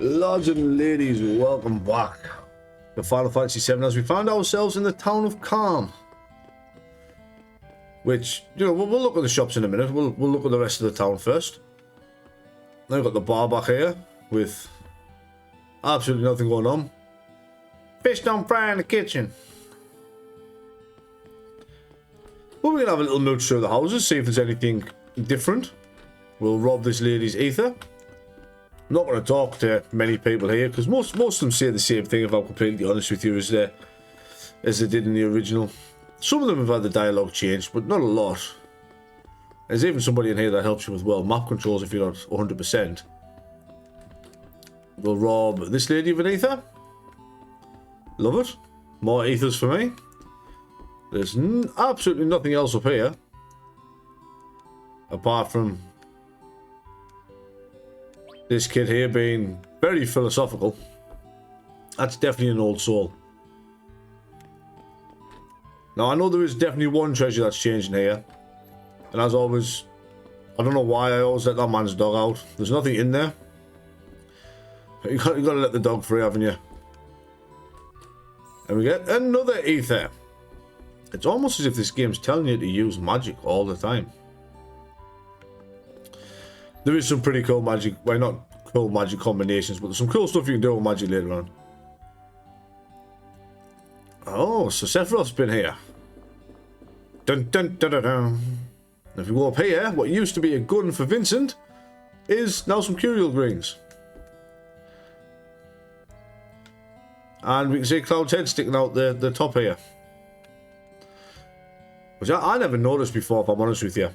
Lords and ladies, welcome back to Final Fantasy VII as we find ourselves in the town of Kalm. Which, you know, we'll look at the shops in a minute. We'll look at the rest of the town first. Now we've got the bar back here with absolutely nothing going on. Fish don't fry in the kitchen. But we're going to have a little mooch through the houses, see if there's anything different. We'll rob this lady's ether. I'm not going to talk to many people here because most of them say the same thing, if I'm completely honest with you, as they did in the original. Some of them have had the dialogue changed, but not a lot. There's even somebody in here that helps you with world map controls if you're not 100%. We'll rob this lady of an ether. Love it. More ethers for me. There's absolutely nothing else up here. Apart from this kid here being very philosophical. That's definitely an old soul. Now, I know there is definitely one treasure that's changing here. And as always, I don't know why I always let that man's dog out. There's nothing in there. You got to let the dog free, haven't you? And we get another ether. It's almost as if this game's telling you to use magic all the time. There is some pretty cool magic, well, not cool magic combinations, but there's some cool stuff you can do with magic later on. Oh, so Sephiroth's been here. Dun dun dun dun dun. If we go up here, what used to be a gun for Vincent is now some Curial Greens. And we can see Cloud's head sticking out the top here. Which I never noticed before, if I'm honest with you.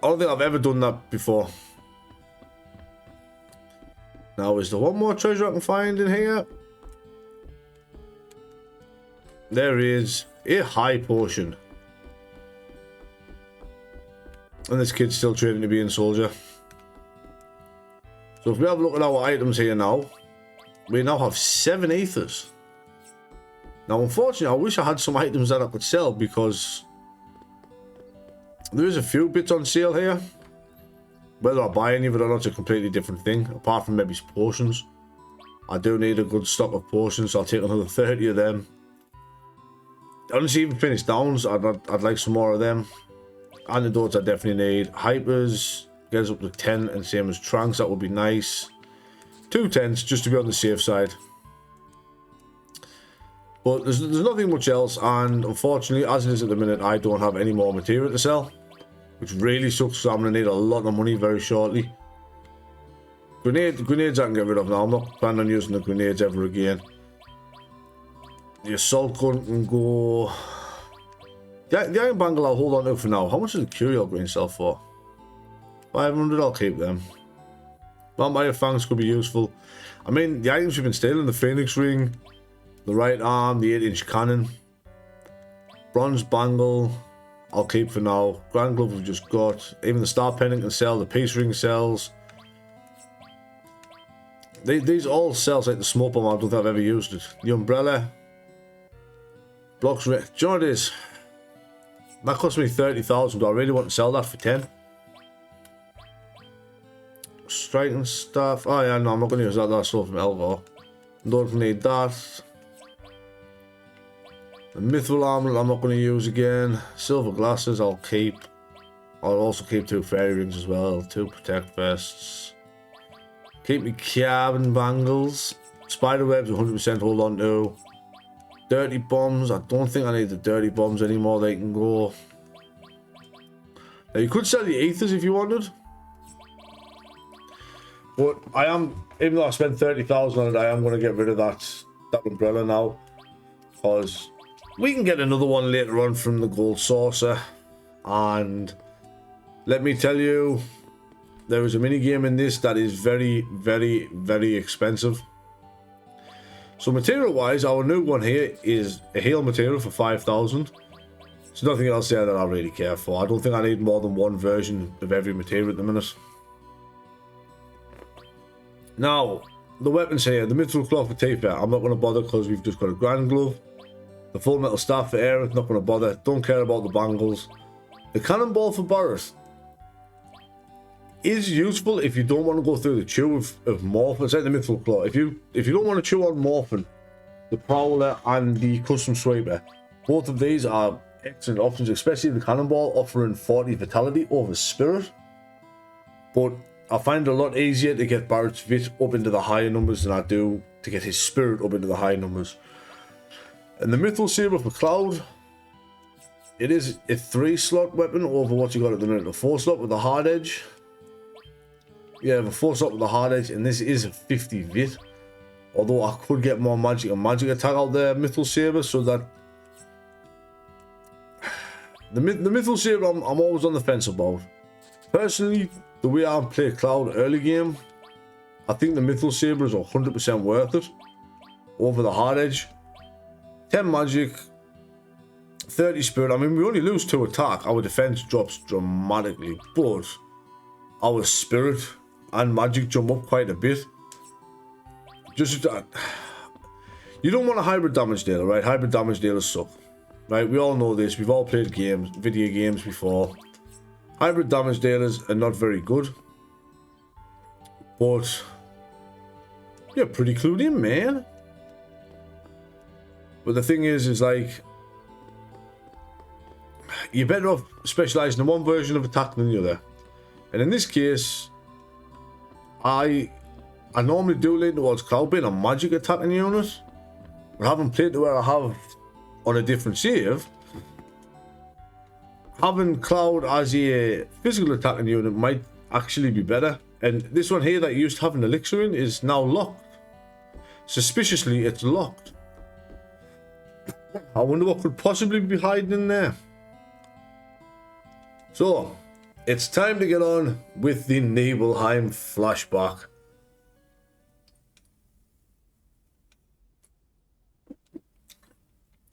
I don't think I've ever done that before. Now, is there one more treasure I can find in here? There is a high potion. And this kid's still training to be a soldier. So if we have a look at our items here now, we now have 7 ethers. Now, unfortunately, I wish I had some items that I could sell because there is a few bits on sale here. Whether I buy any of it or not is a completely different thing, apart from maybe potions. I do need a good stock of potions, so I'll take another 30 of them. Honestly, even finished downs, I'd like some more of them. Antidotes I definitely need. Hypers, get us up to 10, and same as Tranks, that would be nice. 2 tents, just to be on the safe side. But there's nothing much else, and unfortunately, as it is at the minute, I don't have any more material to sell. Which really sucks, so I'm going to need a lot of money very shortly. Grenades I can get rid of now. I'm not planning on using the grenades ever again. The assault gun can go. The iron bangle I'll hold on to for now. How much does the Curial Green sell for? 500, I'll keep them. Vampire Fangs could be useful. I mean, the items we've been stealing, the Phoenix Ring, the right arm, the 8-inch cannon, bronze bangle, I'll keep for now. Grand glove we've just got. Even the star pendant can sell. The peace ring sells. These all sells like the smoke bomb. I don't think I've ever used it. The umbrella blocks. Do you know what it is? That cost me 30,000. Do I really want to sell that for 10? Striking staff. Oh yeah, no, I'm not going to use that. That's all from Elvor. Don't need that. The Mithril Armlet I'm not going to use again. Silver Glasses I'll keep. I'll also keep 2 Fairy Rings as well. 2 Protect Vests. Keep me Carbon Bangles. Spiderwebs 100% hold on to. Dirty Bombs. I don't think I need the Dirty Bombs anymore. They can go. Now you could sell the Ethers if you wanted. But I am, even though I spent 30,000 on it, I am going to get rid of that umbrella now. Because we can get another one later on from the Gold Saucer. And let me tell you, there is a mini game in this that is very, very, very expensive. So material wise, our new one here is a hail material for 5,000. There's nothing else there that I really care for. I don't think I need more than one version of every material at the minute. Now, the weapons here, the Mithril Cloth for Tifa, I'm not going to bother because we've just got a Grand Glove. The Full Metal Staff for Aerith, not going to bother. Don't care about the bangles. The Cannonball for Boris. is useful if you don't want to go through the chew of morphin. It's like the Mythical Claw. If you don't want to chew on morphin, the Prowler and the Custom Sweeper, both of these are excellent options, especially the Cannonball offering 40 Vitality over Spirit. But I find it a lot easier to get Barrett's Vit up into the higher numbers than I do to get his Spirit up into the higher numbers. And the Mythical Saber for Cloud, it is a 3-slot weapon over what you got at the minute. A 4-slot with the hard edge. Yeah, the 4-slot with the hard edge, and this is a 50 Vit. Although I could get more magic and magic attack out there, Mythical Saber, so that the Mythical Saber I'm always on the fence about. Personally, the way I play Cloud early game, I think the Mythical Saber is 100% worth it over the hard edge. 10 magic, 30 spirit. I mean, we only lose 2 attack. Our defense drops dramatically, but our spirit and magic jump up quite a bit. Just you don't want a hybrid damage dealer, right? Hybrid damage dealers suck, right? We all know this. We've all played video games before. Hybrid damage dealers are not very good, but you're pretty clued in, man. But the thing is like, you're better off specialising in one version of attack than the other. And in this case, I normally do lean towards Cloud being a magic attacking unit. I haven't played to where I have on a different save. Having Cloud as a physical attacking unit might actually be better. And this one here that you used to have an elixir in is now locked. Suspiciously, it's locked. I wonder what could possibly be hiding in there. So, it's time to get on with the Nibelheim flashback.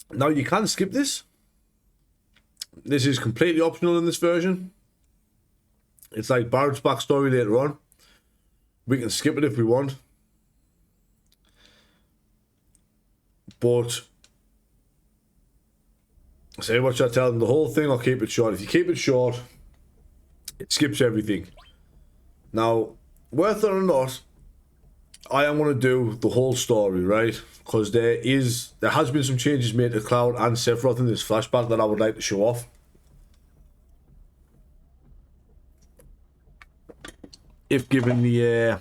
Now, you can skip this. This is completely optional in this version. It's like Barrett's backstory later on. We can skip it if we want. But say what I tell them, the whole thing, I'll keep it short. If you keep it short, it skips everything. Now, worth it or not, I am going to do the whole story, right? Because there has been some changes made to Cloud and Sephiroth in this flashback that I would like to show off. If given the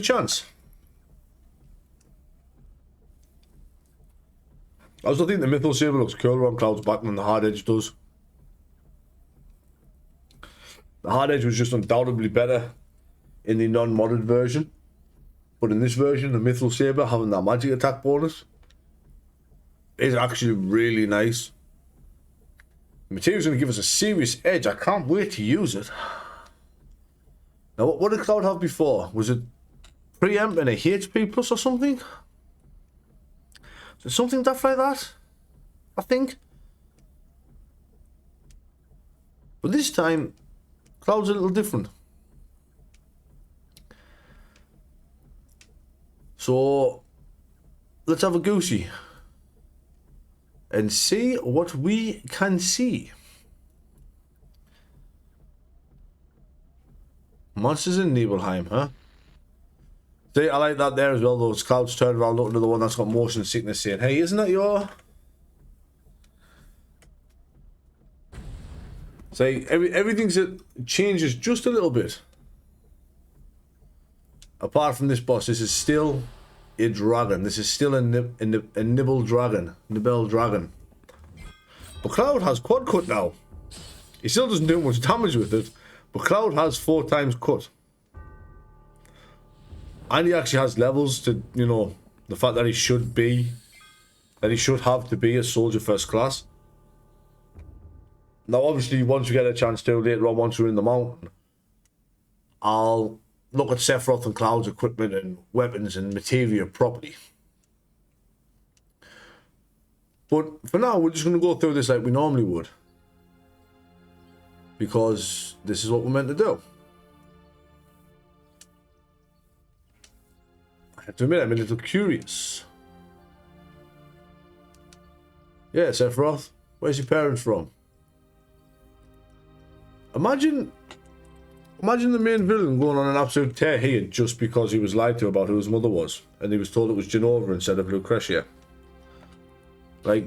chance. I also think the Mythical Saber looks cooler on Cloud's back than the hard edge does. The hard edge was just undoubtedly better in the non-modded version. But in this version, the Mythical Saber having that magic attack bonus is actually really nice. The material's going to give us a serious edge. I can't wait to use it. Now, what did Cloud have before? Was it preempt and a HP plus or something? Is it something daft like that? I think. But this time, Cloud's a little different. So, let's have a goosey and see what we can see. Monsters in Nibelheim, huh? See, I like that there as well, though. It's Cloud's turn around looking to the one that's got motion sickness saying, hey, isn't that your... See, everything's changes just a little bit. Apart from this boss, this is still a dragon. This is still a nibble dragon. Nibel dragon. But Cloud has quad cut now. He still doesn't do much damage with it. But Cloud has 4 times cut. And he actually has levels to, you know, the fact that he should have to be a soldier first class. Now, obviously, once we get a chance to, later on, once we're in the mountain, I'll look at Sephiroth and Cloud's equipment and weapons and materia properly. But for now, we're just going to go through this like we normally would. Because this is what we're meant to do. I have to admit, I'm a little curious. Yeah, Sephiroth, where's your parents from? Imagine Imagine the main villain going on an absolute tear here just because he was lied to about who his mother was. And he was told it was Genova instead of Lucretia. Like,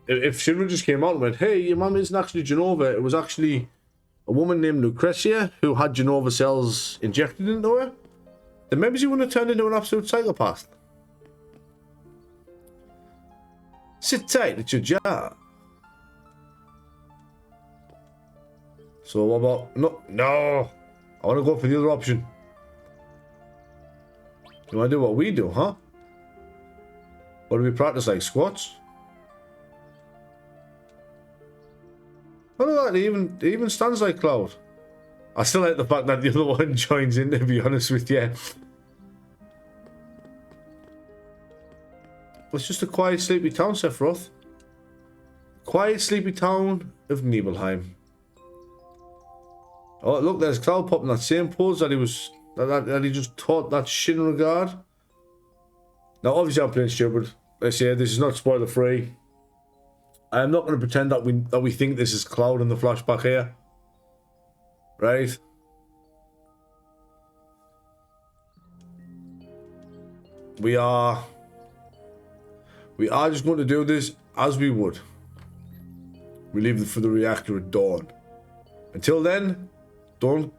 if Shinra just came out and went, hey, your mum isn't actually Genova, it was actually a woman named Lucretia who had Genova cells injected into her, then maybe she wouldn't have turned into an absolute psychopath. Sit tight, it's your job. So what about... No! I want to go for the other option. You want to do what we do, huh? What do we practice, like squats? Oh, look at that, he even stands like Cloud. I still like the fact that the other one joins in, to be honest with you. It's just a quiet, sleepy town, Sephiroth. Quiet, sleepy town of Nibelheim. Oh, look, there's Cloud popping that same pose that he was... That he just taught that Shinra guard. Now, obviously, I'm playing stupid. Let's say this is not spoiler free. I am not going to pretend that we think this is Cloud in the flashback here. Right? We are just going to do this as we would. We leave it for the reactor at dawn. Until then, don't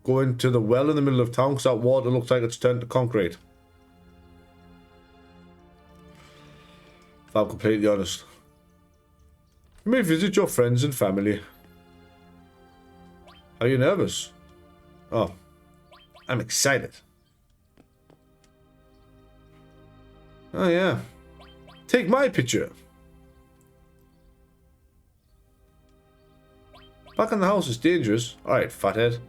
go into the well in the middle of town because that water looks like it's turned to concrete. If I'm completely honest. You may visit your friends and family. Are you nervous? Oh, I'm excited. Oh yeah. Take my picture. Back in the house is dangerous. Alright, fathead.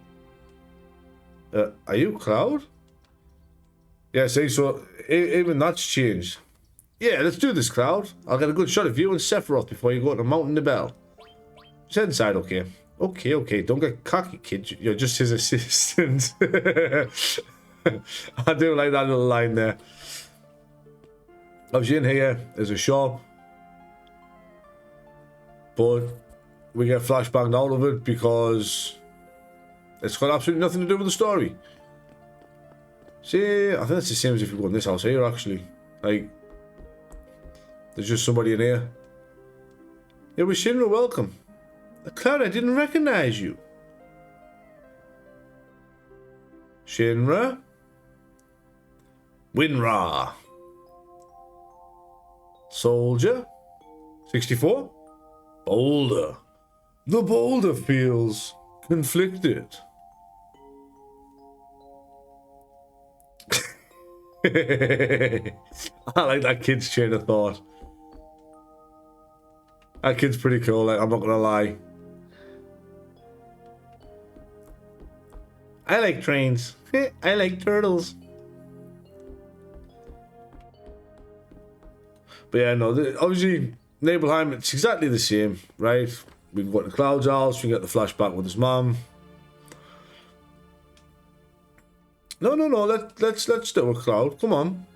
Are you Cloud? Yeah, see, so even that's changed. Yeah, let's do this, Cloud. I'll get a good shot of you and Sephiroth before you go to Mountain Nibel. Just head inside, okay? Okay. Don't get cocky, kid. You're just his assistant. I do like that little line there. Obviously in here, there's a shop. But we get flashbanged out of it because it's got absolutely nothing to do with the story. See, I think it's the same as if you go in this house here, actually. Like, there's just somebody in here. Yeah, we're Shinra, welcome. Cloud, I didn't recognize you. Shinra? Winra. Soldier? 64? Boulder. The boulder feels conflicted. I like that kid's chain of thought. That kid's pretty cool, like, I'm not gonna lie. I like trains. I like turtles. But yeah, no, obviously, Nibelheim, it's exactly the same, right? We can go to Cloud's house, we can get the flashback with his mom. No, let's do it, Cloud. Come on.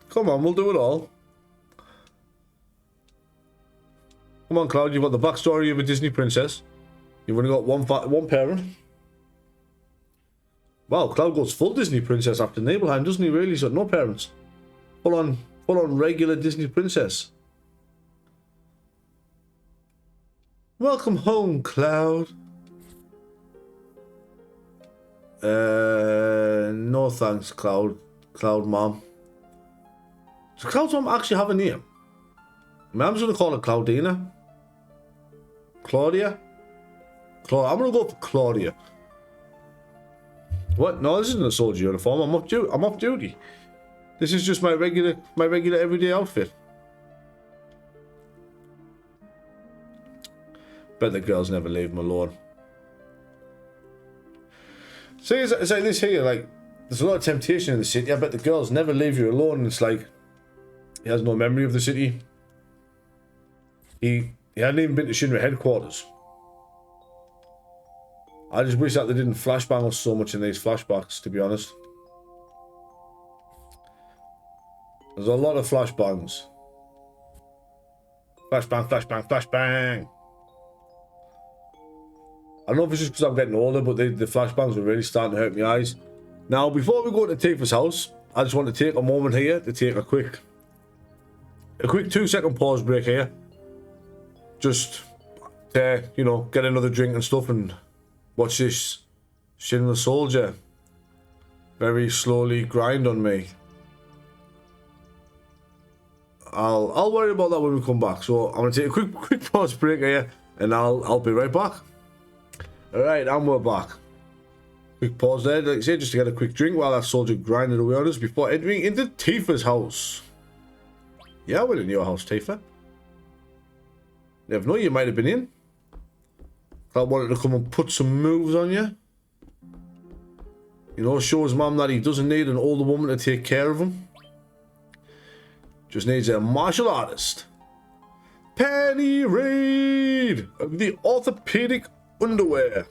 Come on, we'll do it all. Come on, Cloud, you've got the backstory of a Disney princess. You've only got one parent. Wow, Cloud goes full Disney princess after Nibelheim, doesn't he really? So no parents. Full on regular Disney princess. Welcome home, Cloud. No thanks, Cloud Mom. Does Cloud's mom actually have a name? I'm just gonna call it Claudina. Claudia? I'm gonna go for Claudia. What? No, this isn't a soldier uniform. I'm off duty. This is just my regular everyday outfit. Bet the girls never leave him alone. See, it's like this here, like, there's a lot of temptation in the city. I bet the girls never leave you alone. It's like, he has no memory of the city. He hadn't even been to Shinra headquarters. I just wish that they didn't flashbang us so much in these flashbacks, to be honest. There's a lot of flashbangs. Flashbang. I don't know if it's just because I'm getting older, but the flashbangs are really starting to hurt my eyes. Now, before we go to Tifa's house, I just want to take a moment here to take a quick 2-second pause break here. Just to, you know, get another drink and stuff and watch this Shinra soldier very slowly grind on me. I'll worry about that when we come back. So I'm gonna take a quick pause break here, and I'll be right back. All right, and we're back. Quick pause there, like I say, just to get a quick drink while that soldier grinded away on us before entering into Tifa's house. Yeah, we're in your house, Tifa. Never know, you might have been in. I wanted to come and put some moves on you. You know, show his mum that he doesn't need an older woman to take care of him. Just needs a martial artist. Penny Raid of the orthopedic underwear.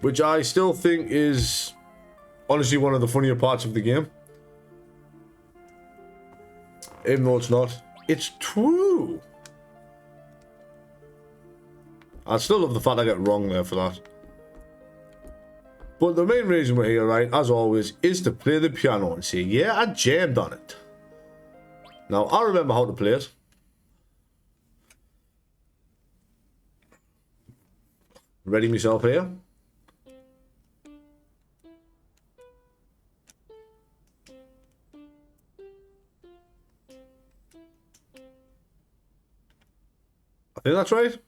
Which I still think is honestly one of the funnier parts of the game. Even though it's not. It's true. I still love the fact I get wrong there for that. But the main reason we're here, right, as always, is to play the piano and say, yeah, I jammed on it. Now, I remember how to play it. Ready myself here. I think that's right.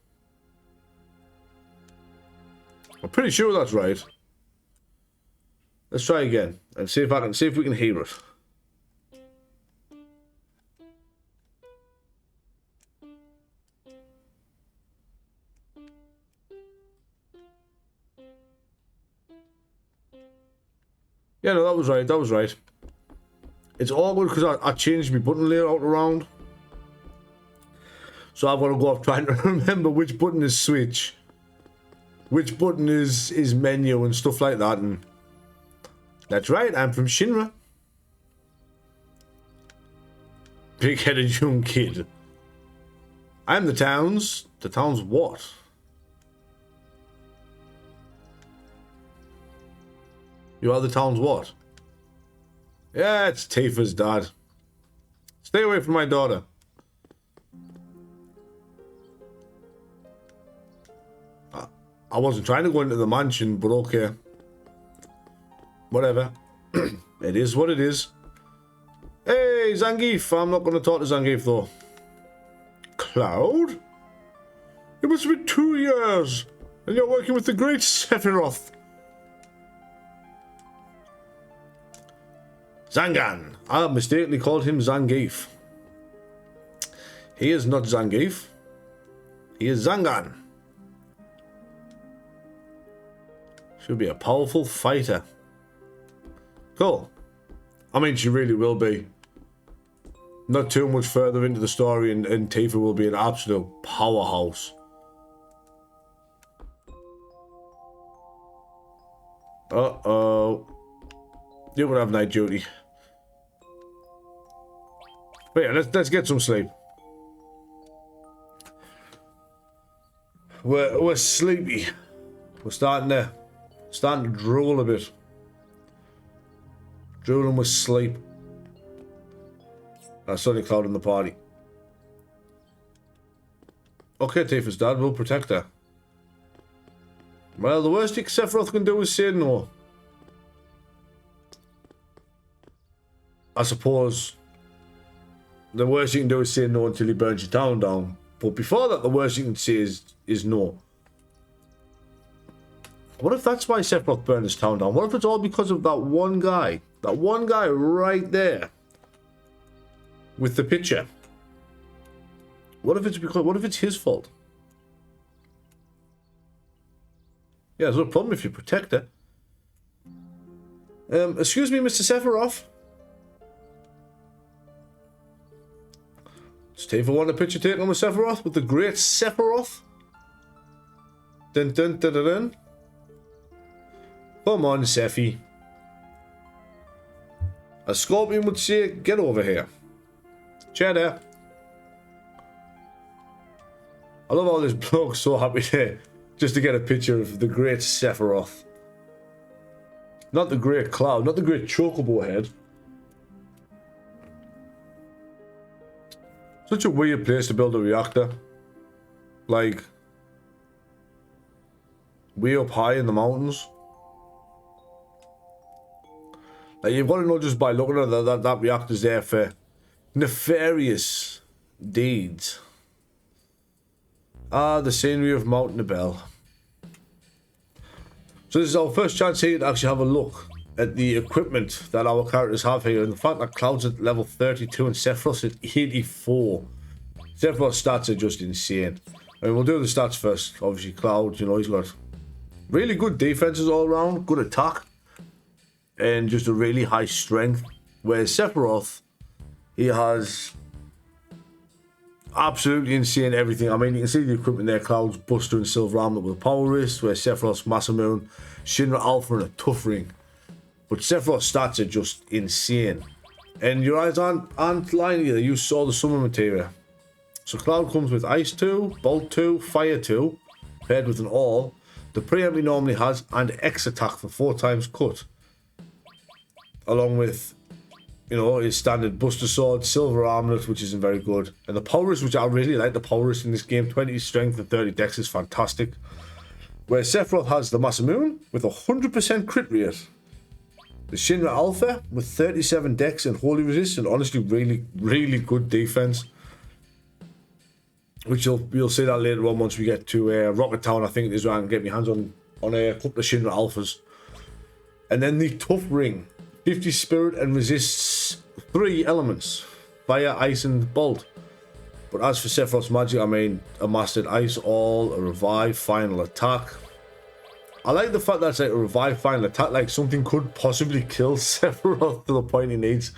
I'm pretty sure that's right. Let's try again and see if we can hear it. Yeah, no, that was right. That was right. It's awkward because I changed my button layout around. So I've got to go off trying to remember which button is switch. Which button is menu and stuff like that. And that's right, I'm from Shinra. Big-headed young kid. I'm the town's what? You are the town's what? Yeah, it's Tifa's dad. Stay away from my daughter. I wasn't trying to go into the mansion, but okay. Whatever. It is what it is. Hey, Zangief. I'm not going to talk to Zangief, though. Cloud? It must have been 2 years. And you're working with the great Sephiroth. Zangan. I mistakenly called him Zangief. He is not Zangief. He is Zangan. She'll be a powerful fighter. Cool. I mean, she really will be. Not too much further into the story and Tifa will be an absolute powerhouse. Uh-oh. You're gonna have night duty. But yeah, let's get some sleep. We're sleepy. We're starting to drool a bit. Drooling with sleep. That's suddenly Cloud in the party. Okay, Tifa's dad, we'll protect her. Well, the worst Sephiroth can do is say no. I suppose the worst you can do is say no until he burns your town down. But before that, the worst you can say is no. What if that's why Sephiroth burned his town down? What if it's all because of that one guy? That one guy right there. With the picture. What if it's his fault? Yeah, there's no problem if you protect her. Excuse me, Mr. Sephiroth. Does Tifa want a picture taken with Sephiroth? With the great Sephiroth? Dun dun dun dun dun. Come on, Sephi. A scorpion would say, get over here. Cheddar. I love how this bloke's so happy to just to get a picture of the great Sephiroth. Not the great Cloud, not the great Chocobo head. Such a weird place to build a reactor. Like, way up high in the mountains. Like, you've got to know just by looking at that reactor's there for nefarious deeds. Ah, the scenery of Mount Nibel. So this is our first chance here to actually have a look at the equipment that our characters have here. And the fact that Cloud's at level 32 and Sephiroth's at 84. Sephiroth's stats are just insane. I mean, we'll do the stats first. Obviously, Cloud, you know, he's got really good defenses all around, good attack, and just a really high strength. Whereas Sephiroth, he has absolutely insane everything. I mean, you can see the equipment there. Cloud's Buster and Silver Armlet with a power wrist, where Sephiroth's Masamune, Shinra Alpha and a tough ring. But Sephiroth's stats are just insane. And your eyes aren't lying either. You saw the summon materia. So Cloud comes with Ice 2, Bolt 2, Fire 2, paired with an All. The preamp he normally has, and X attack for 4 times cut. Along with, you know, his standard Buster Sword, Silver Armlet, which isn't very good. And the power wrist, which I really like the power wrist in this game. 20 strength and 30 dex is fantastic. Where Sephiroth has the Masamune with 100% crit rate. The Shinra Alpha with 37 dex and holy resist, and honestly really, really good defense. Which you'll see that later on once we get to Rocket Town, I think it is, where I can get my hands on a couple of Shinra Alphas. And then the Tough Ring. 50 spirit and resists 3 elements. Fire, Ice and Bolt. But as for Sephiroth's magic, I mean, a Mastered Ice All, a Revive, Final Attack. I like the fact that it's like a Revive, Final Attack, like something could possibly kill Sephiroth to the point he needs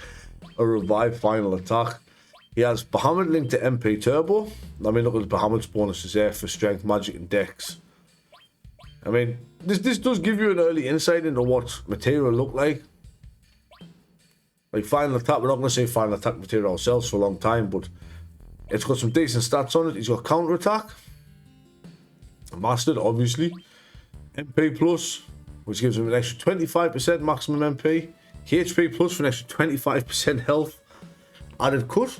a Revive, Final Attack. He has Bahamut linked to MP Turbo. I mean, look at the Bahamut's bonuses there for Strength, Magic and Dex. I mean, this does give you an early insight into what material look like. Like Final Attack, we're not going to say Final Attack material ourselves for a long time, but it's got some decent stats on it. He's got Counter Attack. Mastered, obviously. MP Plus, which gives him an extra 25% maximum MP. HP Plus for an extra 25% health. Added Cut.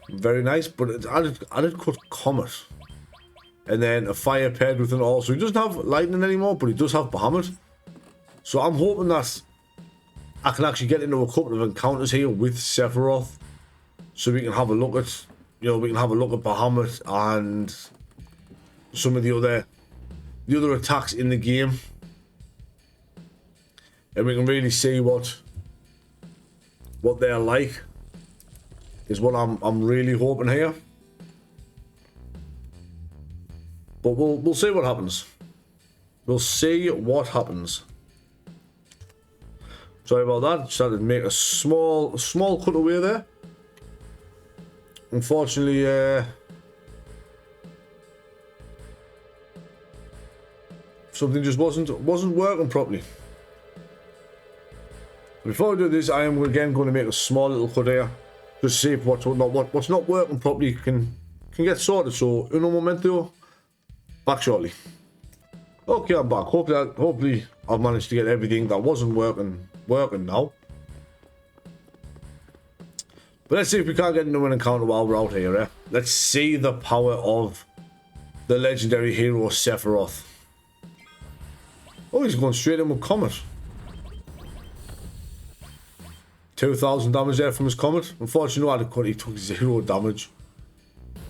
Very nice, but it's added Cut Comet. And then a Fire paired with an All. So he doesn't have Lightning anymore, but he does have Bahamut. So I'm hoping that I can actually get into a couple of encounters here with Sephiroth. So we can have a look at, you know, we can have a look at Bahamut and some of the other attacks in the game. And we can really see what they're like. Is what I'm really hoping here. But we'll see what happens. We'll see what happens. Sorry about that. Just had to make a small cutaway there. Unfortunately, something just wasn't working properly. Before I do this, I am again going to make a small little cut here. Just see if what's not working properly can get sorted. So, uno momento, back shortly. Okay, I'm back. Hopefully I've managed to get everything that wasn't working now. But let's see if we can't get into an encounter while we're out here. Let's see the power of the legendary hero Sephiroth. Oh, he's going straight in with Comet. 2,000 damage there from his Comet. Unfortunately, he took 0 damage.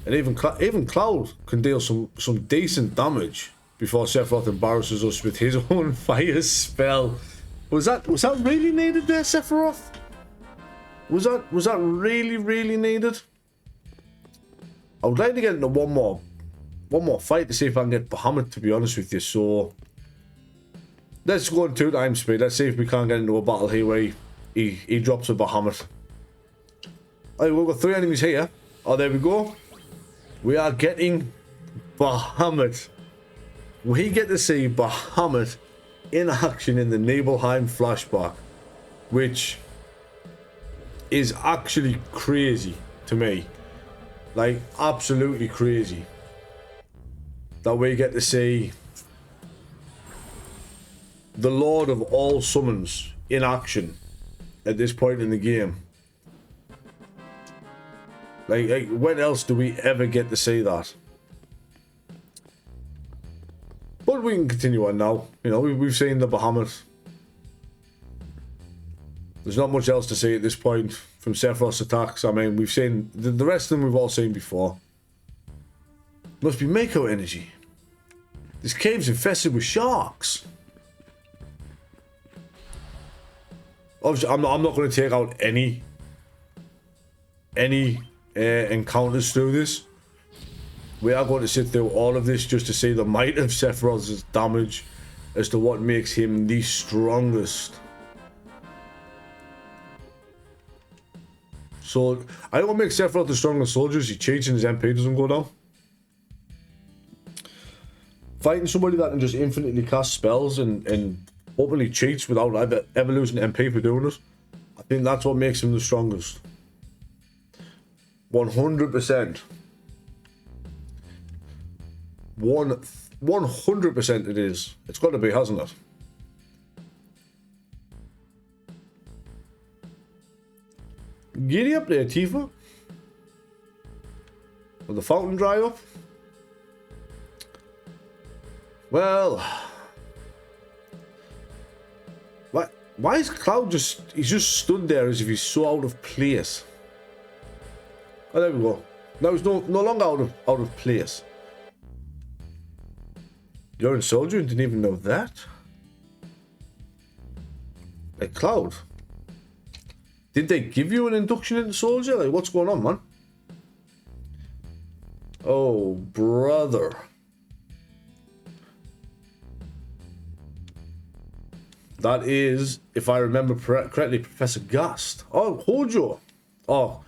And even Cloud can deal some decent damage before Sephiroth embarrasses us with his own fire spell. Was that really needed there, Sephiroth? Was that really needed? I would like to get into one more fight to see if I can get Bahamut, to be honest with you. So let's go on 2 times speed. Let's see if we can't get into a battle here where he drops a Bahamut. Alright, we've got 3 enemies here. Oh, there we go. We are getting Bahamut. We get to see Bahamut in action in the Nibelheim flashback, which is actually crazy to me. Like, absolutely crazy. that we get to see the Lord of all summons in action at this point in the game. Like when else do we ever get to see that? But we can continue on now. You know, we've seen the Bahamut. There's not much else to say at this point from Sephiroth's attacks. I mean, we've seen the rest of them we've all seen before. Must be Mako energy. This cave's infested with sharks. Obviously, I'm not going to take out any encounters through this. We are going to sit through all of this just to see the might of Sephiroth's damage as to what makes him the strongest. So, I don't make Sephiroth the strongest soldier. He cheats and his MP doesn't go down. Fighting somebody that can just infinitely cast spells and openly cheats without ever losing MP for doing it, I think that's what makes him the strongest. 100%. 100% it is. It's got to be, hasn't it? Giddy up there, Tifa. Will the fountain dry up? Well, why is Cloud he's just stood there as if he's so out of place? Oh, there we go. Now he's no longer out of place. You're in soldier and didn't even know that? Like, Cloud, did they give you an induction into soldier? Like, what's going on, man? Oh, brother. That is, if I remember correctly, Professor Gast. Oh, Hojo. Oh,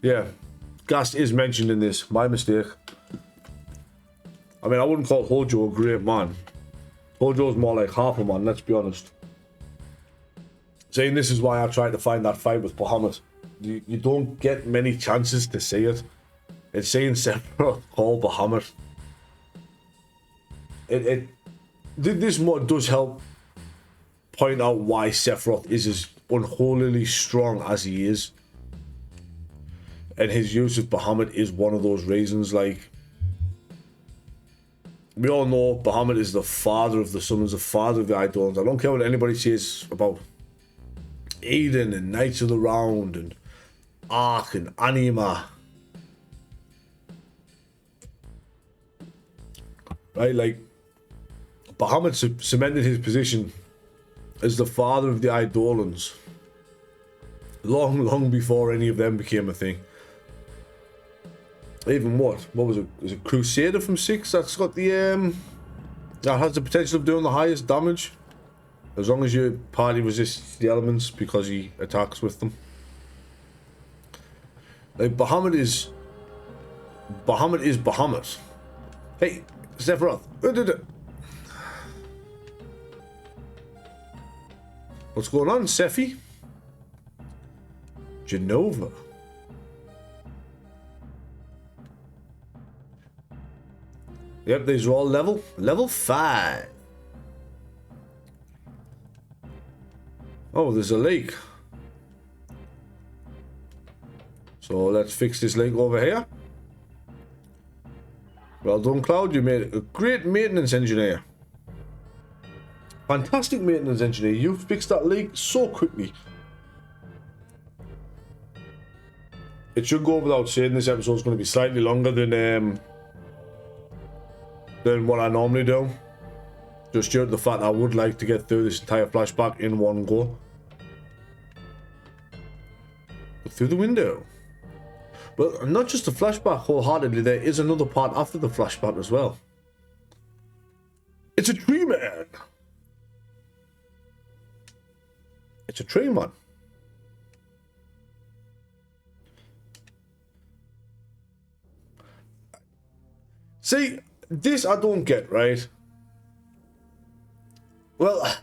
yeah. Gast is mentioned in this. My mistake. I mean, I wouldn't call Hojo a great man. Hojo's more like half a man, let's be honest. Saying this is why I tried to find that fight with Bahamut. You don't get many chances to see it. It's seeing Sephiroth call Bahamut. This mod does help point out why Sephiroth is as unholily strong as he is. And his use of Bahamut is one of those reasons. Like, we all know Bahamut is the father of the summons, the father of the Eidolons. I don't care what anybody says about Eden and Knights of the Round and Ark and Anima. Right, like, Bahamut cemented his position as the father of the Eidolons long before any of them became a thing. Even what was it? Was it Crusader from 6? That's got the that has the potential of doing the highest damage, as long as your party resists the elements because he attacks with them. Like, Bahamut is Bahamut. Hey, Sephiroth. What's going on, Sephi? Genova. Yep, these are all level 5. Oh, there's a lake. So let's fix this lake over here. Well done, Cloud. You made a great maintenance engineer. Fantastic maintenance engineer. You fixed that leak so quickly. It should go without saying this episode is going to be slightly longer than what I normally do. Just due to the fact I would like to get through this entire flashback in one go. Look through the window. But not just the flashback wholeheartedly, there is another part after the flashback as well. It's a tree man. It's a tree man. See, this I don't get, right? Well,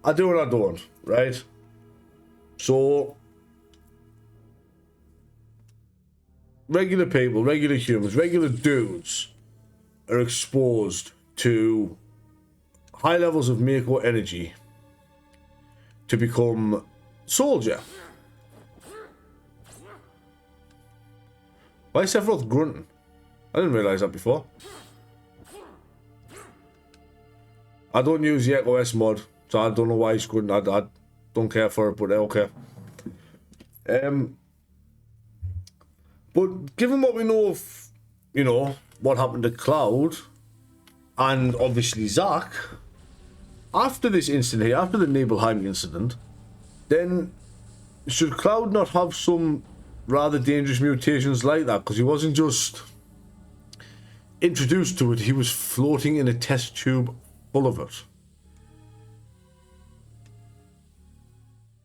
I do and I don't, right? So, regular people, regular humans, regular dudes are exposed to high levels of Mako energy to become soldier. Why is Sephiroth grunting? I didn't realise that before. I don't use the Echo S mod, so I don't know why he's grunting. I don't care for it, but okay. But given what we know of, you know, what happened to Cloud, and obviously Zack, after this incident here, after the Nibelheim incident, then should Cloud not have some rather dangerous mutations like that? Because he wasn't just introduced to it, he was floating in a test tube full of it.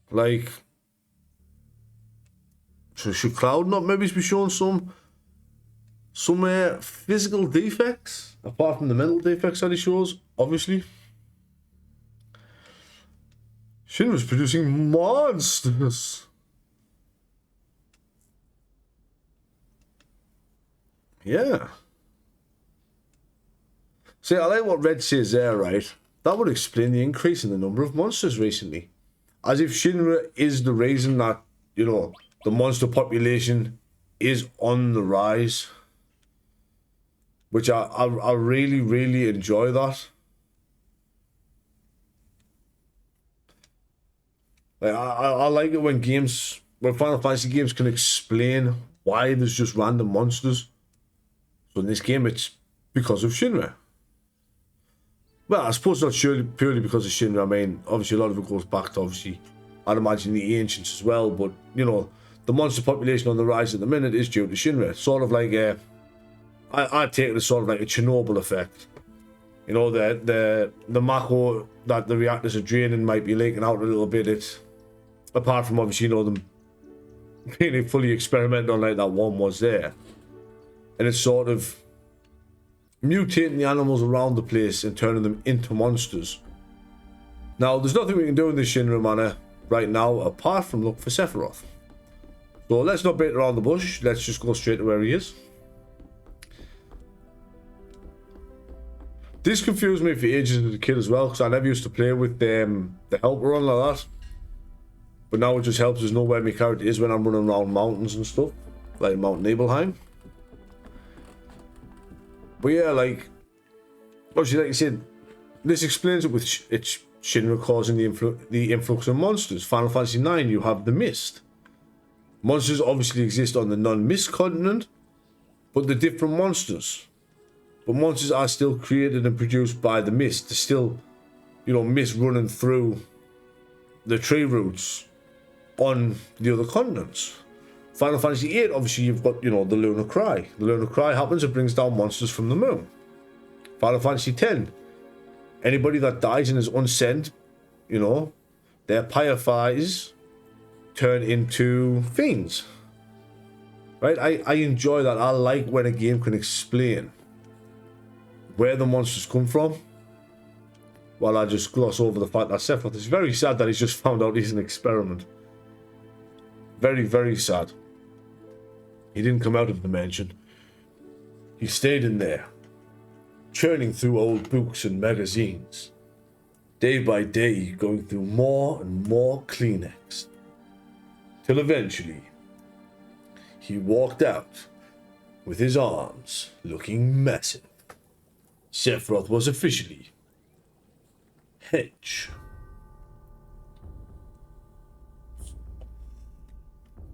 Like, so should Cloud not maybe be showing some physical defects apart from the mental defects that he shows? Obviously, Shinra's producing monsters. Yeah. See, I like what Red says there, right? That would explain the increase in the number of monsters recently. As if Shinra is the reason that, you know, the monster population is on the rise. Which I really, really enjoy that. Like, I like it when Final Fantasy games can explain why there's just random monsters. So in this game, it's because of Shinra. Well, I suppose not purely because of Shinra. I mean, obviously a lot of it goes back to, obviously, I'd imagine the ancients as well. But, you know, the monster population on the rise at the minute is due to Shinra. Sort of like I take it as sort of like a Chernobyl effect. You know, the Mako that the reactors are draining might be leaking out a little bit. It's, apart from obviously, you know, them being fully experimental like that one was there. And it's sort of mutating the animals around the place and turning them into monsters. Now, there's nothing we can do in this Shinra manor right now apart from look for Sephiroth. So let's not beat around the bush. Let's just go straight to where he is. This confused me for ages as a kid as well, because I never used to play with the helper on like that. But now it just helps us know where my character is when I'm running around mountains and stuff, like Mount Nibelheim. But yeah, like, obviously, like you said, this explains it with it's Shinra causing the influx of monsters. Final Fantasy IX, you have the Mist. Monsters obviously exist on the non-Mist continent, but they're different monsters. But monsters are still created and produced by the Mist. There's still, you know, Mist running through the tree roots on the other continents. Final Fantasy VIII, obviously, you've got, you know, the Lunar Cry. The Lunar Cry happens, it brings down monsters from the moon. Final Fantasy X, anybody that dies and is unsent, you know, their pyrophies turn into fiends. Right? I enjoy that. I like when a game can explain where the monsters come from. While I just gloss over the fact that Sephiroth is very sad that he's just found out he's an experiment. Very, very sad. He didn't come out of the mansion. He stayed in there, churning through old books and magazines. Day by day, going through more and more Kleenex. Till eventually, he walked out with his arms looking massive. Sephiroth was officially hench.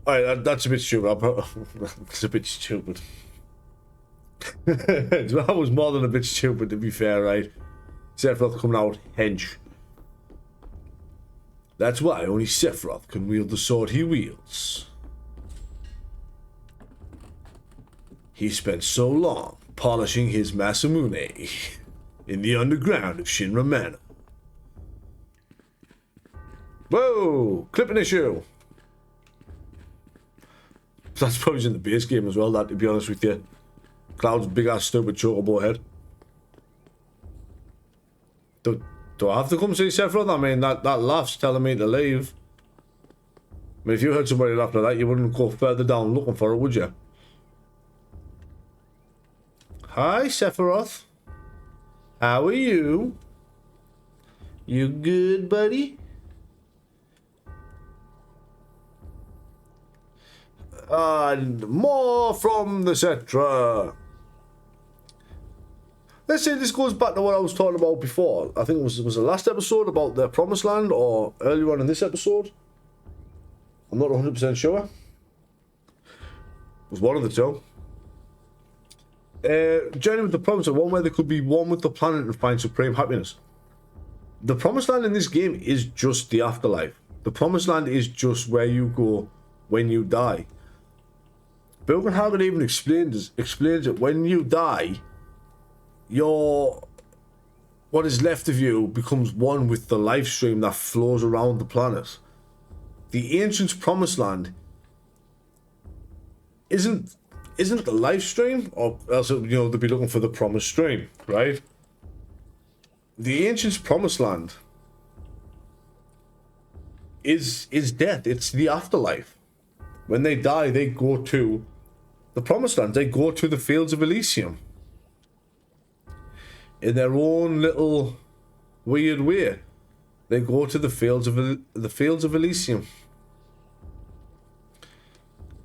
Alright, that's a bit stupid. That's a bit stupid. That was more than a bit stupid, to be fair, right? Sephiroth coming out hench. That's why only Sephiroth can wield the sword he wields. He spent so long polishing his Masamune in the underground of Shinra Manor. Whoa! Clipping issue! That's probably in the base game as well, that, to be honest with you. Cloud's big ass stupid chocobo head. Do I have to come see Sephiroth? I mean, that laugh's telling me to leave. I mean, if you heard somebody laugh like that, you wouldn't go further down looking for it, would you? Hi, Sephiroth. How are you? You good, buddy? And more from the Cetra. Let's say this goes back to what I was talking about before. I think it was the last episode about the Promised Land, or earlier on in this episode. I'm not 100% sure. It was one of the two. Journey with the Promised Land, one where they could be one with the planet and find supreme happiness. The Promised Land in this game is just the afterlife. The Promised Land is just where you go when you die. Bilgen Hagen even explains it. When you die, what is left of you becomes one with the life stream that flows around the planet. The Ancients' Promised Land isn't the life stream, or else they'd be looking for the promised stream, right? The Ancients' Promised Land is death. It's the afterlife. When they die, they go to the Promised Land. They go to the Fields of Elysium in their own little weird way. They go to the Fields of Elysium.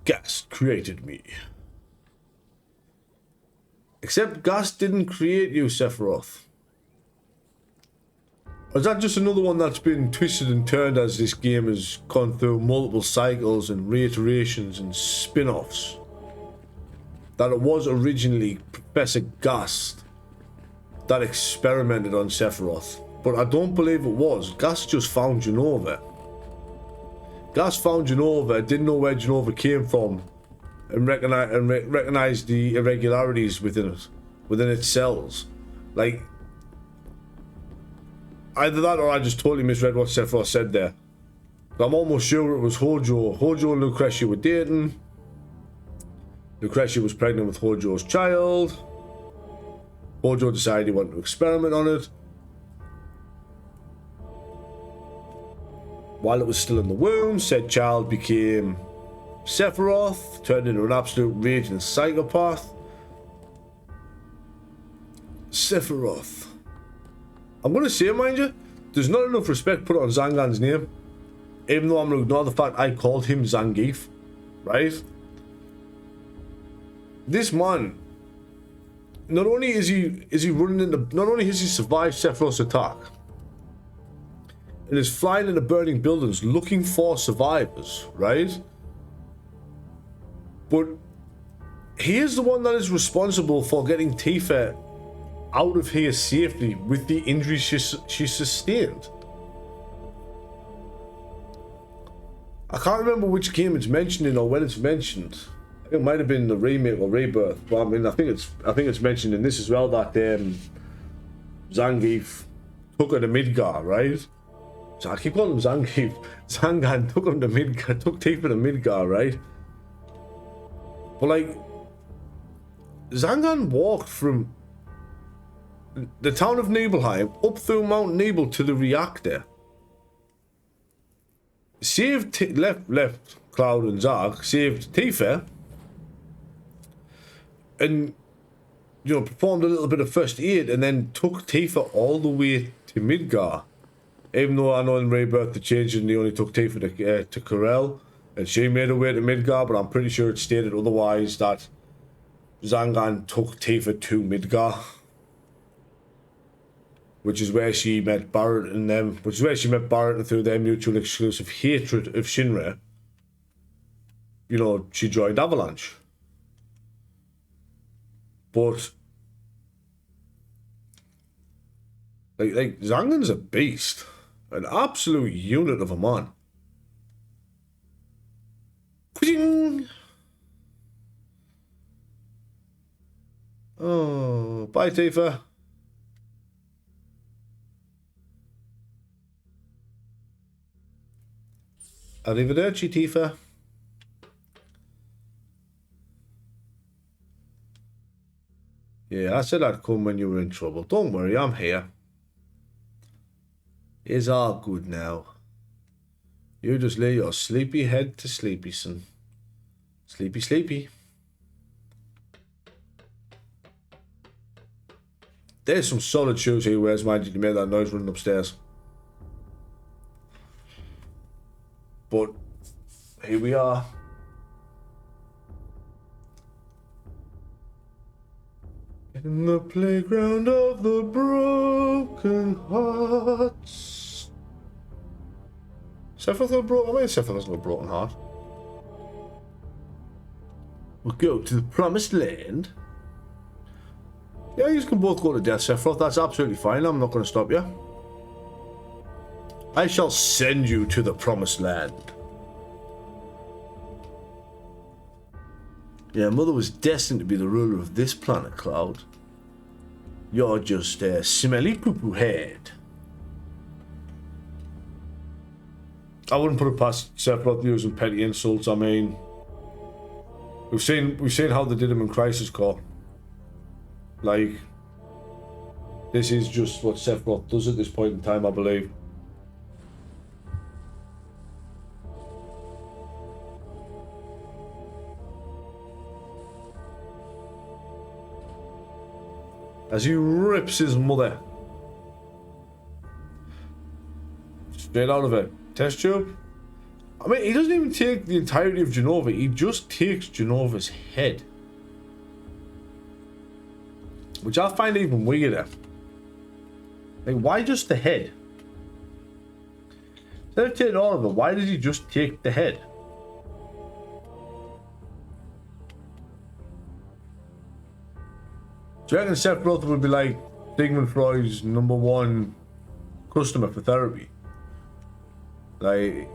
Gast created me. Except Gast didn't create you, Sephiroth. Or is that just another one that's been twisted and turned as this game has gone through multiple cycles and reiterations and spin-offs? That it was originally Professor Gast that experimented on Sephiroth. But I don't believe it was. Gast just found Genova. Gast found Genova, didn't know where Genova came from, and recognized the irregularities within its cells. Like, either that or I just totally misread what Sephiroth said there. I'm almost sure it was Hojo. Hojo and Lucretia were dating. Lucretia was pregnant with Hojo's child. Hojo decided he wanted to experiment on it. While it was still in the womb, said child became Sephiroth, turned into an absolute raging psychopath. Sephiroth. I'm going to say, mind you, there's not enough respect put on Zangan's name. Even though I'm going to ignore the fact I called him Zangief. Right? This man, not only is he running into, not only has he survived Sephiroth's attack, and is flying into burning buildings looking for survivors, right? But he is the one that is responsible for getting Tifa out of here safely with the injuries she sustained. I can't remember which game it's mentioned in or when it's mentioned. I think it might have been the remake or rebirth, but I mean, I think it's mentioned in this as well that Zangief took her to Midgar, right? So I keep calling him Zangief. Zangan took him to Midgar, took Tifa to Midgar, right? But like, Zangan walked from the town of Nibelheim up through Mount Nibel to the reactor. Saved, left Cloud and Zark, saved Tifa, and performed a little bit of first aid, and then took Tifa all the way to Midgar. Even though I know in Rebirth they changed it and they only took Tifa to Corel, and she made her way to Midgar, but I'm pretty sure it stated otherwise that Zangan took Tifa to Midgar. Which is where she met Barret and them, and through their mutual exclusive hatred of Shinra, she joined Avalanche. But like Zangan's a beast. An absolute unit of a man. Oh, bye Tifa. Arrivederci, Tifa. Yeah, I said I'd come when you were in trouble. Don't worry, I'm here. It's all good now. You just lay your sleepy head to sleepy, son. Sleepy, sleepy. There's some solid shoes here. Where's mind you made that noise running upstairs? But here we are. In the playground of the broken hearts. Sephiroth got a broken heart? Sephiroth hasn't got a broken heart. We'll go to the promised land. Yeah, you can both go to death, Sephiroth. That's absolutely fine. I'm not going to stop you. I shall send you to the promised land. Yeah, Mother was destined to be the ruler of this planet, Cloud. You're just a smelly poo-poo head. I wouldn't put it past Sephiroth using petty insults. I mean, we've seen how they did him in Crisis Core. Like, this is just what Sephiroth does at this point in time, I believe. As he rips his mother straight out of a test tube. I mean, he doesn't even take the entirety of Genova, he just takes Genova's head. Which I find even weirder. Like, why just the head? Instead of taking all of it, why did he just take the head? Do you reckon Sephiroth would be like Sigmund Freud's #1 customer for therapy? Like...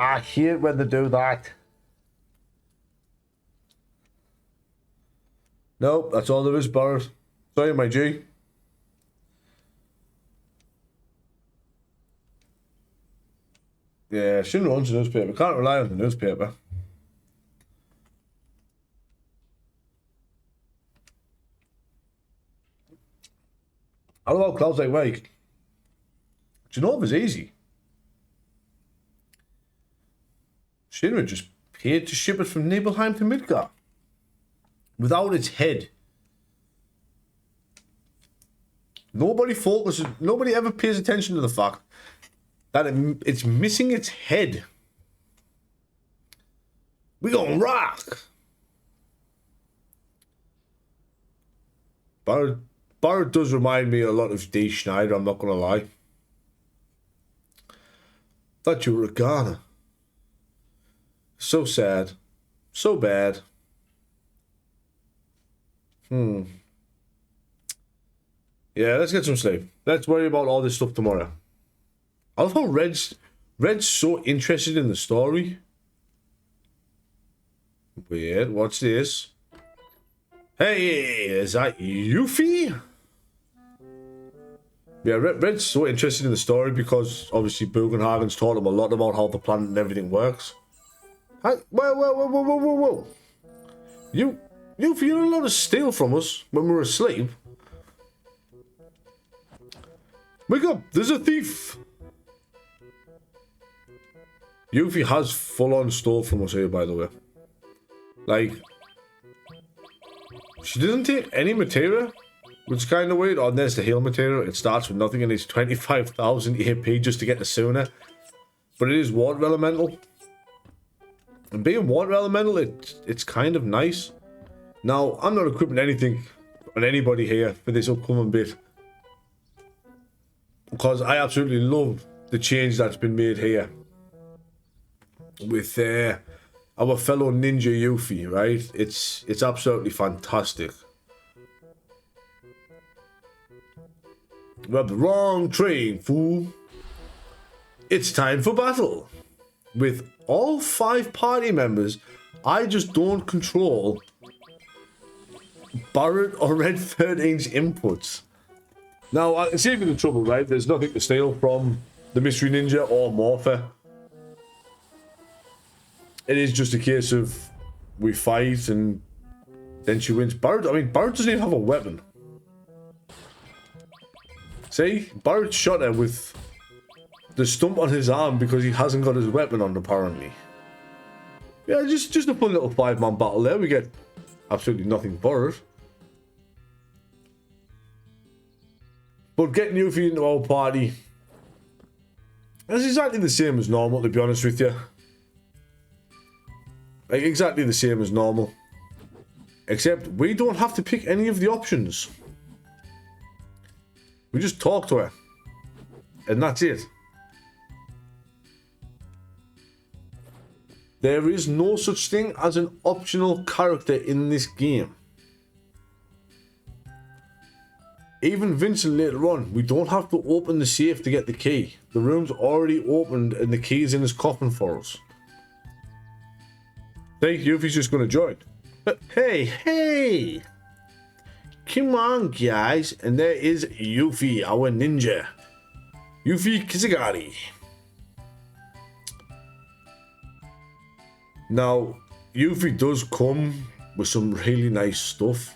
I hate when they do that. Nope, that's all there is, Barrett. Sorry, my G. Yeah, shouldn't run the newspaper. Can't rely on the newspaper. I don't know how Cloud's like, wait. Genova's easy. Shinra just paid to ship it from Nibelheim to Midgar. Without its head. Nobody ever pays attention to the fact that it's missing its head. We gonna rock. Barrett does remind me a lot of Dee Schneider, I'm not gonna lie. Thought you were a Ghana. So sad. So bad. Yeah, let's get some sleep. Let's worry about all this stuff tomorrow. I love how Red's so interested in the story. Weird, what's this? Hey, is that Yuffie? Yeah, Red's so interested in the story because obviously Bugenhagen's taught him a lot about how the planet and everything works. Whoa. Yuffie, you're not allowed to steal from us when we're asleep. Wake up, there's a thief. Yuffie has full-on stole from us here, by the way. Like, she doesn't take any materia, which is kind of weird. Oh, and there's the heal materia. It starts with nothing and it's 25,000 AP just to get the Suna. But it is water elemental. And being water elemental, it's kind of nice. Now, I'm not equipping anything on anybody here for this upcoming bit. Because I absolutely love the change that's been made here. With our fellow ninja Yuffie, right? It's absolutely fantastic. You have the wrong train, fool. It's time for battle. With all 5 party members, I just don't control Barrett or Red 13's inputs. Now, I can save you the trouble, right? There's nothing to steal from the Mystery Ninja or Morpher. It is just a case of we fight and then she wins. Barrett doesn't even have a weapon. See? Barrett shot her with the stump on his arm because he hasn't got his weapon on, apparently. Yeah, just a fun little 5-man battle there. We get absolutely nothing for it. But getting Yuffie into our party is exactly the same as normal, to be honest with you. Like, exactly the same as normal. Except we don't have to pick any of the options. We just talk to her. And that's it. There is no such thing as an optional character in this game. Even Vincent later on, we don't have to open the safe to get the key. The room's already opened and the key's in his coffin for us. Think Yuffie's just going to join. But hey! Come on, guys. And there is Yuffie, our ninja. Yuffie Kizigari. Now, Yuffie does come with some really nice stuff.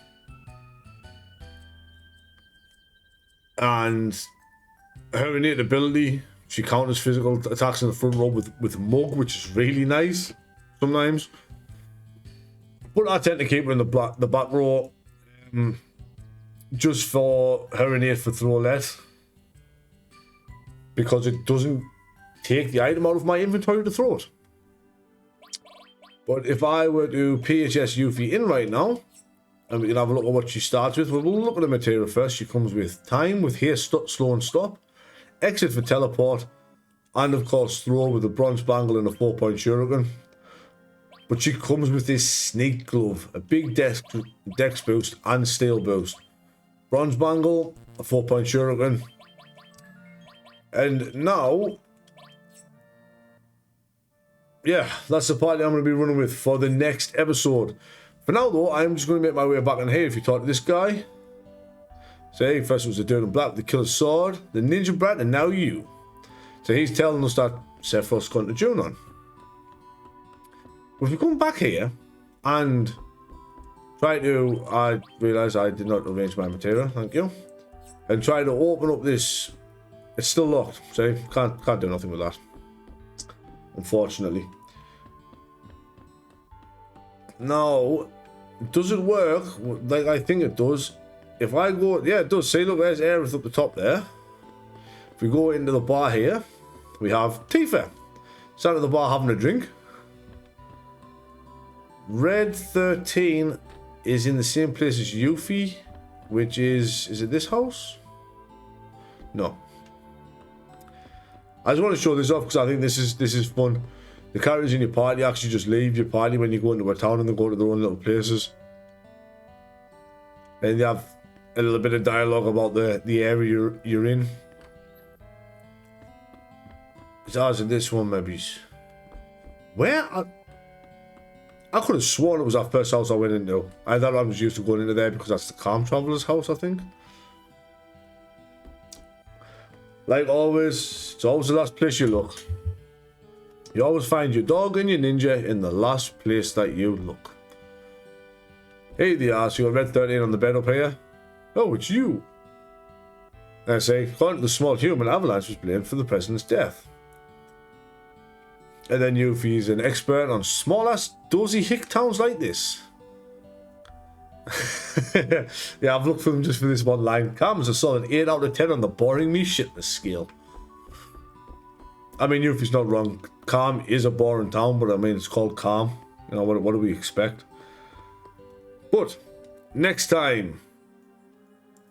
And her innate ability, she counters physical attacks in the front row with Mug, which is really nice sometimes. But I tend to keep her in the back row just for her innate for throwlet. Because it doesn't take the item out of my inventory to throw it. But if I were to PHS Yuffie in right now, and we can have a look at what she starts with. We'll look at the material first. She comes with time, with haste, slow and stop, exit for teleport, and of course throw with a bronze bangle and a 4-point shuriken. But she comes with this sneak glove, a big dex boost and steel boost. Bronze bangle, a 4-point shuriken. And now, yeah, that's the party I'm going to be running with for the next episode. For now, though, I'm just going to make my way back in here. If you talk to this guy, say, first it was the Dirt and Black, the Killer's Sword, the Ninja Brat, and now you. So he's telling us that Sephiroth's going to tune on. But if we come back here and try to, I realise I did not arrange my material, thank you, and try to open up this, it's still locked. See, can't do nothing with that, unfortunately. Now, does it work like I think it does? If I go, yeah, it does. See, look, there's Aerith up the top there. If we go into the bar here, we have Tifa. Sat at the bar having a drink. Red 13 is in the same place as Yuffie, which is it this house? No. I just want to show this off because I think this is fun. The characters in your party actually just leave your party when you go into a town and they go to their own little places. And you have a little bit of dialogue about the area you're in. It's ours in this one, maybe. Where? I could have sworn it was our first house I went into. I thought I was used to going into there because that's the Kalm Traveler's house, I think. Like always, it's always the last place you look. You always find your dog and your ninja in the last place that you look. Hey there, so you got Red 13 on the bed up here. Oh, it's you. I say, according to the small human, Avalanche was blamed for the president's death. And then Yuffie's an expert on small-ass, dozy hick towns like this. Yeah, I've looked for them just for this one line. Kalm's a solid 8 out of 10 on the boring me shitness scale. I mean, Yuffie's not wrong. Kalm is a boring town, but I mean, it's called Kalm. You know, what do we expect? But, next time,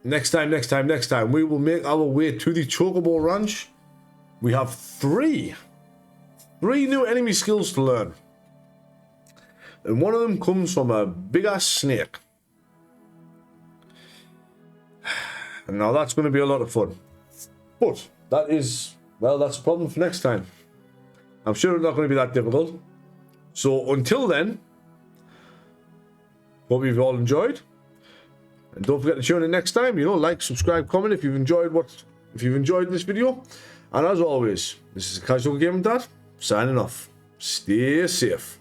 we will make our way to the Chocobo Ranch. We have three new enemy skills to learn. And one of them comes from a big-ass snake. And now that's going to be a lot of fun. But, that's a problem for next time. I'm sure it's not going to be that difficult. So, until then, hope you've all enjoyed. And don't forget to tune in next time. You know, like, subscribe, comment if you've enjoyed this video. And as always, this is Casual Gaming Dad, signing off. Stay safe.